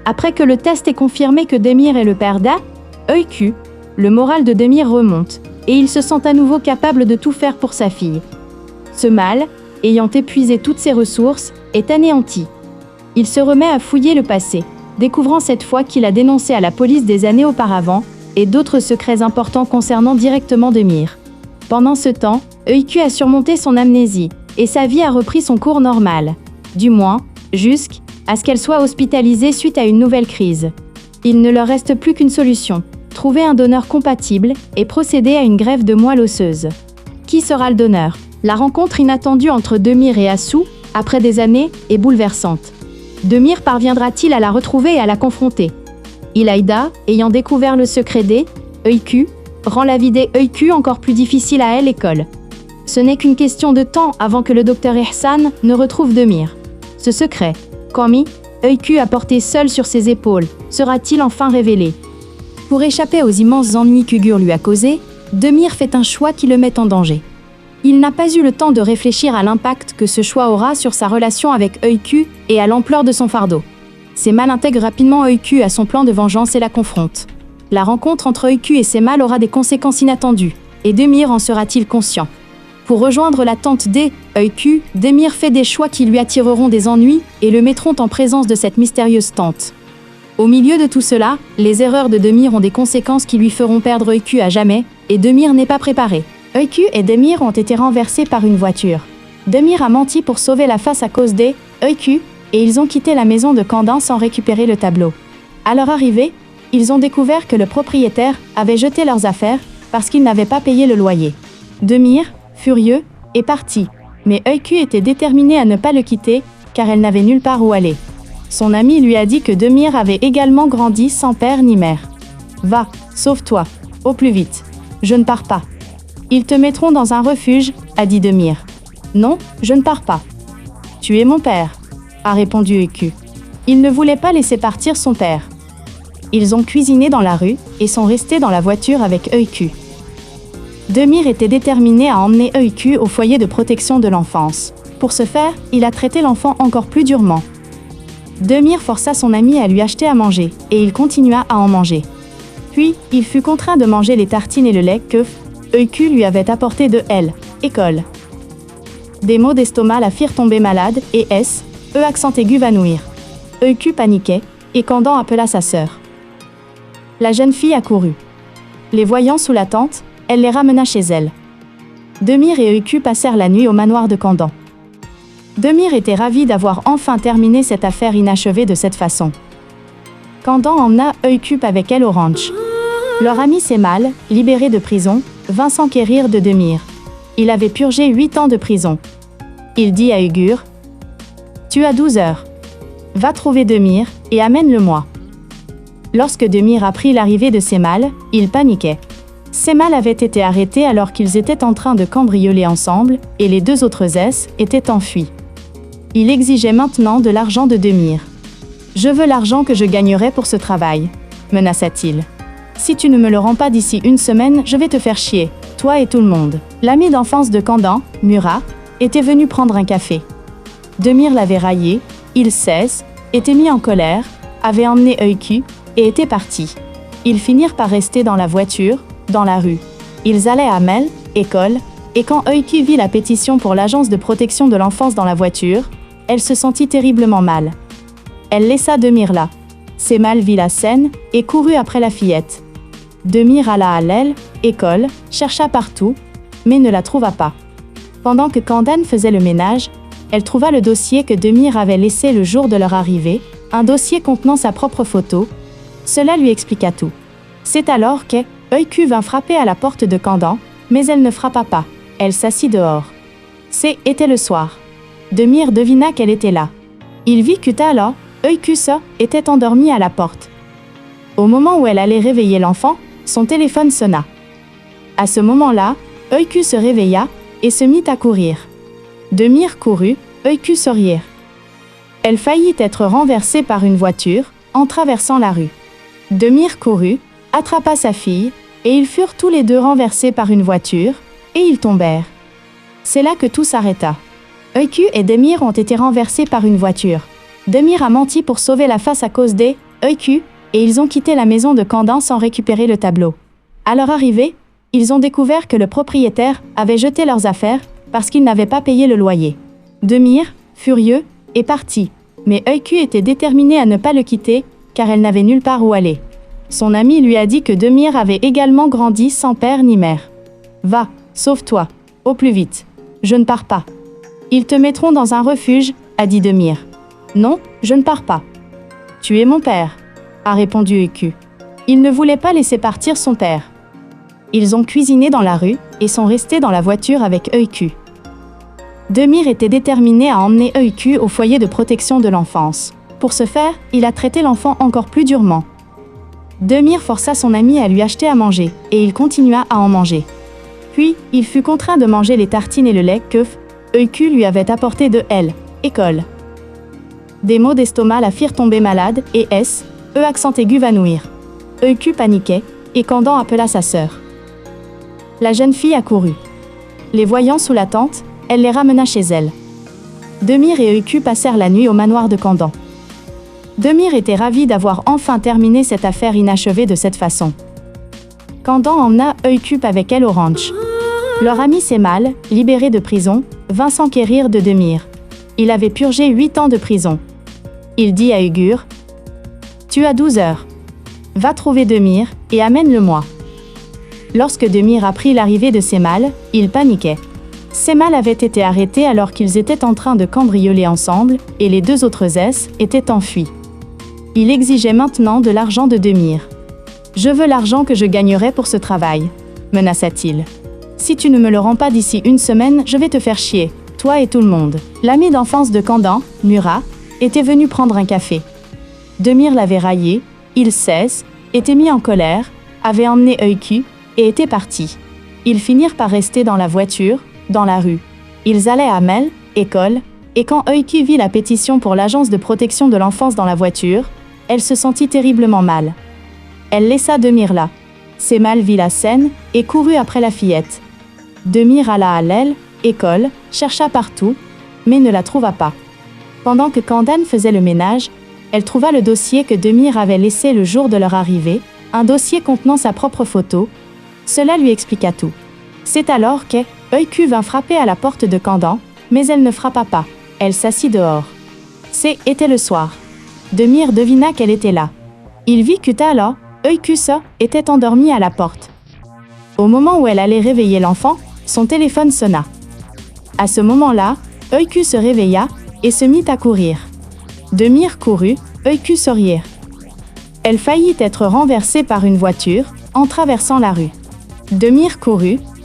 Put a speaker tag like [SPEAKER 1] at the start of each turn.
[SPEAKER 1] Après que le test ait confirmé que Demir est le père d'Öykü, le moral de Demir remonte, et il se sent à nouveau capable de tout faire pour sa fille. Ce mâle, ayant épuisé toutes ses ressources, est anéanti. Il se remet à fouiller le passé, découvrant cette fois qu'il a dénoncé à la police des années auparavant, et d'autres secrets importants concernant directement Demir. Pendant ce temps, Öykü a surmonté son amnésie, et sa vie a repris son cours normal. Du moins, jusqu'à ce qu'elle soit hospitalisée suite à une nouvelle crise. Il ne leur reste plus qu'une solution, trouver un donneur compatible et procéder à une greffe de moelle osseuse. Qui sera le donneur? La rencontre inattendue entre Demir et Assou, après des années, est bouleversante. Demir parviendra-t-il à la retrouver et à la confronter? İlayda, ayant découvert le secret d'Öykü, rend la vie d'Öykü encore plus difficile à elle et Cole. Ce n'est qu'une question de temps avant que le docteur Ihsan ne retrouve Demir. Ce secret, qu'Ami, Öykü a porté seul sur ses épaules, sera-t-il enfin révélé? Pour échapper aux immenses ennuis qu'Ugur lui a causés, Demir fait un choix qui le met en danger. Il n'a pas eu le temps de réfléchir à l'impact que ce choix aura sur sa relation avec Öykü et à l'ampleur de son fardeau. Semal intègre rapidement Öykü à son plan de vengeance et la confronte. La rencontre entre Öykü et Semal aura des conséquences inattendues, et Demir en sera-t-il conscient? Pour rejoindre la tante d'Öykü, Demir fait des choix qui lui attireront des ennuis et le mettront en présence de cette mystérieuse tante. Au milieu de tout cela, les erreurs de Demir ont des conséquences qui lui feront perdre Öykü à jamais, et Demir n'est pas préparé. Öykü et Demir ont été renversés par une voiture. Demir a menti pour sauver la face à cause d'Öykü, et ils ont quitté la maison de Kandin sans récupérer le tableau. À leur arrivée, ils ont découvert que le propriétaire avait jeté leurs affaires parce qu'il n'avait pas payé le loyer. Demir, furieux, est parti, mais Öykü était déterminée à ne pas le quitter car elle n'avait nulle part où aller. Son ami lui a dit que Demir avait également grandi sans père ni mère. « Va, sauve-toi, au plus vite. Je ne pars pas. » « Ils te mettront dans un refuge, a dit Demir. « Non, je ne pars pas. »« Tu es mon père, a répondu Öykü. Il ne voulait pas laisser partir son père. Ils ont cuisiné dans la rue et sont restés dans la voiture avec Öykü. Demir était déterminé à emmener Öykü au foyer de protection de l'enfance. Pour ce faire, il a traité l'enfant encore plus durement. Demir força son ami à lui acheter à manger, et il continua à en manger. Puis, il fut contraint de manger les tartines et le lait que Öykü lui avait apporté de l'école. Des maux d'estomac la firent tomber malade, et accent aigu va nuire. Öykü paniquait, et Kandin appela sa sœur. La jeune fille accourut. Les voyant sous la tente, elle les ramena chez elle. Demir et Öykü passèrent la nuit au manoir de Kandin. Demir était ravi d'avoir enfin terminé cette affaire inachevée de cette façon. Kandin emmena Öykü avec elle au ranch. Leur ami Semal, libéré de prison, vint s'enquérir de Demir. Il avait purgé 8 ans de prison. Il dit à Ugur, « Tu as 12 heures. Va trouver Demir et amène-le-moi. » Lorsque Demir apprit l'arrivée de Semal, il paniquait. Semal avait été arrêté alors qu'ils étaient en train de cambrioler ensemble et les deux autres étaient enfuis. Il exigeait maintenant de l'argent de Demir. « Je veux l'argent que je gagnerai pour ce travail, » menaça-t-il. « Si tu ne me le rends pas d'ici une semaine, je vais te faire chier, toi et tout le monde. » L'ami d'enfance de Kandin, Murat, était venu prendre un café. Demir l'avait raillé, il était mis en colère, avait emmené Öykü et était parti. Ils finirent par rester dans la voiture, dans la rue. Ils allaient à école, et quand Öykü vit la pétition pour l'agence de protection de l'enfance dans la voiture, elle se sentit terriblement mal. Elle laissa Demir là. Semal vit la scène et courut après la fillette. Demir alla à école, chercha partout, mais ne la trouva pas. Pendant que Kandin faisait le ménage, elle trouva le dossier que Demir avait laissé le jour de leur arrivée, un dossier contenant sa propre photo. Cela lui expliqua tout. C'est alors que Öykü vint frapper à la porte de Kandin, mais elle ne frappa pas. Elle s'assit dehors. C'était le soir. Demir devina qu'elle était là. Il vit que là, Öykü était endormie à la porte. Au moment où elle allait réveiller l'enfant, son téléphone sonna. À ce moment-là, Öykü se réveilla et se mit à courir. Demir courut, Öykü sourire. Elle faillit être renversée par une voiture en traversant la rue. Demir courut, attrapa sa fille, et ils furent tous les deux renversés par une voiture, et ils tombèrent. C'est là que tout s'arrêta. Öykü et Demir ont été renversés par une voiture. Demir a menti pour sauver la face à cause Euku, et ils ont quitté la maison de Candan sans récupérer le tableau. À leur arrivée, ils ont découvert que le propriétaire avait jeté leurs affaires parce qu'il n'avait pas payé le loyer. Demir, furieux, est parti, mais Euku était déterminée à ne pas le quitter car elle n'avait nulle part où aller. Son ami lui a dit que Demir avait également grandi sans père ni mère. « Va, sauve-toi, au plus vite. Je ne pars pas. »« Ils te mettront dans un refuge, » a dit Demir. « Non, je ne pars pas. »« Tu es mon père, » a répondu Euku. Il ne voulait pas laisser partir son père. Ils ont cuisiné dans la rue et sont restés dans la voiture avec Euku. Demir était déterminé à emmener Euku au foyer de protection de l'enfance. Pour ce faire, il a traité l'enfant encore plus durement. Demir força son ami à lui acheter à manger, et il continua à en manger. Puis, il fut contraint de manger les tartines et le lait que Euku lui avait apporté de l'école. Des maux d'estomac la firent tomber malade, et accent aigu va nouir. Euku paniquait, et Candan appela sa sœur. La jeune fille accourut. Les voyant sous la tente, elle les ramena chez elle. Demir et Euku passèrent la nuit au manoir de Candan. Demir était ravi d'avoir enfin terminé cette affaire inachevée de cette façon. Candan emmena Euku avec elle au ranch. Leur ami Semal, libéré de prison, vint s'enquérir de Demir. Il avait purgé 8 ans de prison. Il dit à Ugur, « Tu as 12 heures. Va trouver Demir et amène-le-moi. » Lorsque Demir apprit l'arrivée de Semal, il paniquait. Semal avait été arrêté alors qu'ils étaient en train de cambrioler ensemble et les 2 autres étaient enfuis. Il exigeait maintenant de l'argent de Demir. « Je veux l'argent que je gagnerai pour ce travail, » menaça-t-il. « Si tu ne me le rends pas d'ici 1 semaine, je vais te faire chier, toi et tout le monde. » L'ami d'enfance de Candan, Mura, était venu prendre un café. Demir l'avait raillé, il était mis en colère, avait emmené Euku et était parti. Ils finirent par rester dans la voiture, dans la rue. Ils allaient à l'école, et quand Euku vit la pétition pour l'agence de protection de l'enfance dans la voiture, elle se sentit terriblement mal. Elle laissa Demir là. Semal vit la scène et courut après la fillette. Demir alla à l'école, chercha partout, mais ne la trouva pas. Pendant que Candan faisait le ménage, elle trouva le dossier que Demir avait laissé le jour de leur arrivée, un dossier contenant sa propre photo. Cela lui expliqua tout. C'est alors que Euku vint frapper à la porte de Candan, mais elle ne frappa pas. Elle s'assit dehors. C'était le soir. Demir devina qu'elle était là. Il vit que Euku était endormie à la porte. Au moment où elle allait réveiller l'enfant, son téléphone sonna. À ce moment-là, Euku se réveilla et se mit à courir. Demir courut, Euku sourire. Elle faillit être renversée par une voiture en traversant la rue. Demir courut,